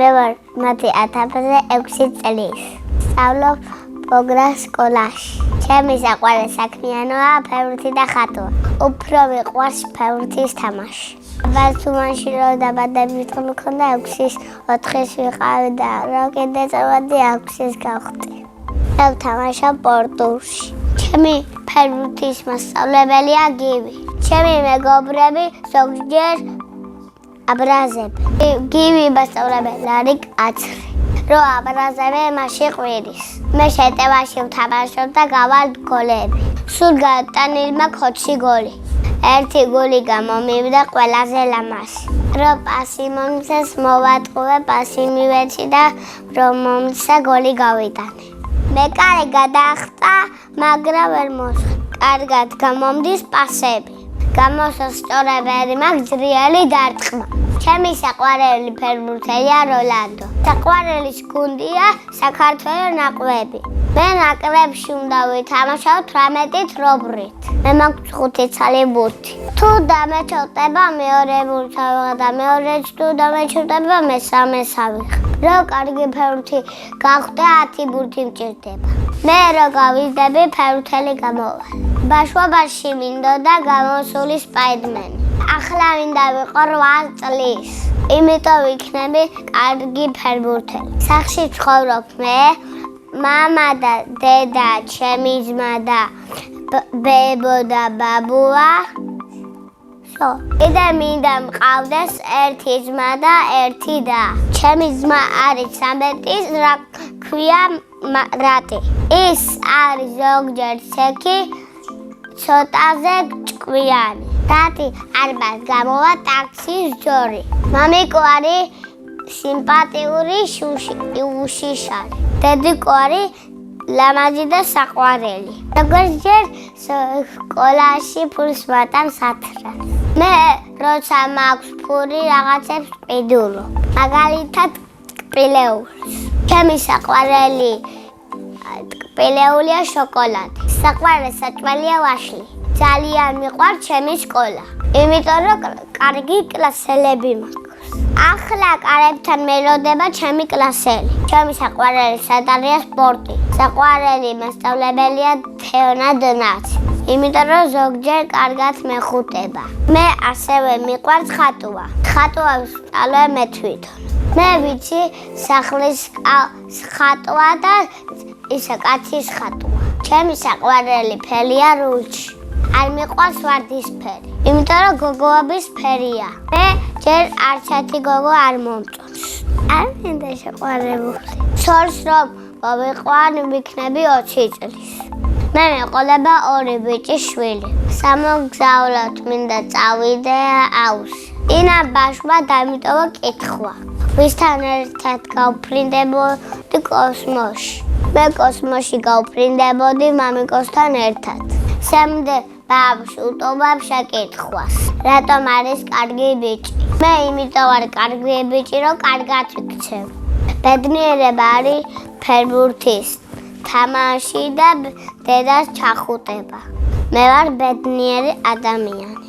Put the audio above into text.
მე ვარ მათი 1006 წლის. სწავლობ ბოგრას სკოლაში. ჩემი საყვარელი საქმიანობაა ფეხბურთი და ხატვა. უფრო მიყვარს ფეხბურთის თამაში. ბავშვობაში რომ დაბადებით მქონდა 6-4-ის ვიყავი და რა კიდე წავედი 6-ის გავხდი. და ვთამაშობ პორტურში. ჩემი ფეხბურთის მასწავლებელია გივი. ჩემი მეგობრები ზოგჯერ აბრაზები. გივი მასწავლებელი არის კაცრი. რომ აბრაზები მასში ყვირის. მე შეტევაში ვთამაშობ და გავალ გოლები. სულ გადატანილი მაქვს 20 გოლი. ერთი გოლი გამომივიდა ყველაზე ლამაზი. რომ პასი მომცეს მოვატყუე, პასი მივეცი და რომ მომცა გოლი გავიტანე. მე კარი გადახტა, მაგრამ ვერ მოსხდი. კარგად გამომდის პასები. გამოსასწორებელი მაქვს ძლიერი დარტყმა. ჩემი საყვარელი ფეხბურთელია როლანდო. საყვარელი გუნდია საქართველოს ნაკრები. მე ნაკრებში უნდა ვითამაშავ 18 რობრით. მე მაქვს 5 ცალი ბურთი. თუ დამეჩვდება მეორე ბურთს ავიღე და მეორეც თუ დამეჩვდება მესამეს ავიღე. რო კარგი ფეხბურთი გავხდე 10 ბურთი მჭირდება. მე რო გავიზრდები ფეხბურთელი გამოვალ. ბავშვობაში მინდოდა გამოსული სპაიდერმენი. ახლა მინდა ვიყო 8 წლის. იმიტომ ვიქნები კარგი ფეხბურთელი. სახლში ვცხოვრობ მე, მამა და დედა, ჩემი ძმა და ბებო და ბაბუა. კიდე მინდა მყავდეს ერთი ძმა და ერთი და. ჩემი ძმა არის 13-ის, რა ქვია რატი. ის არის ზოგჯერ ცექი, ცოტაზე ჭკვიანი. დათი ალბათ გამოვა ტაქსის ჯორი. მამიკო არის სიმპათიური უშიშარი. დედიკო არის ლამაზი და საყვარელი. ზოგჯერ სკოლაში ფულს ვატარებ სათრას. მე როცა მაქვს ფული რაღაცებს ვყიდულობ. მაგალითად კპილეულს. ჩემი საყვარელი კპილეულია შოკოლადი. საყვარელი საჭმელია ვაშლი. ძალიან მიყვარს ჩემი სკოლა. იმიტომ რომ კარგი კლასელები მაქვს. ახლა კარებთან მელოდება ჩემი კლასელი. ჩემი საყვარელი სადარია სპორტი. საყვარელი მასწავლებელია თეონა დონაცი. იმიტომ რომ ზოგჯერ კარგად მეხუტება. მე ასევე მიყვარს ხატვა. ხატვა ვსწავლე მე თვითონ. მე ვიცი სახლის ხატვა და ისა კაცის ხატვა. ჩემი საყვარელი ფერია რუჯი. არ მიყვარს ვარდისფერი. იმიტომ რომ გოგოების ფერია. მე ჯერ არცერთი გოგო არ მომწონს. არ მინდა შეყვარებული. ცოლს რომ მოვიყვან ვიქნები 20 წლის. მე მეყოლება 2 ბიჭი შვილი. სამოგზაუროდ მინდა წავიდე აუზში. ინა ბავშვმა დამიტოვა კითხვა. ვისთან ერთად გავფრინდებოდი კოსმოსში. მე კოსმოსში გავფრინდებოდი მამიკოსთან ერთად. სამდე ბავშვს უტოვებ შეკითხვას. რატომ არის კარგი ბიჭი? მე იმიტომ ვარ კარგი ბიჭი, რომ კარგად ვიქცევ. ბედნიერება არის ფეხბურთის თამაში და დედას ჩახუტება. მე ვარ ბედნიერი ადამიანი.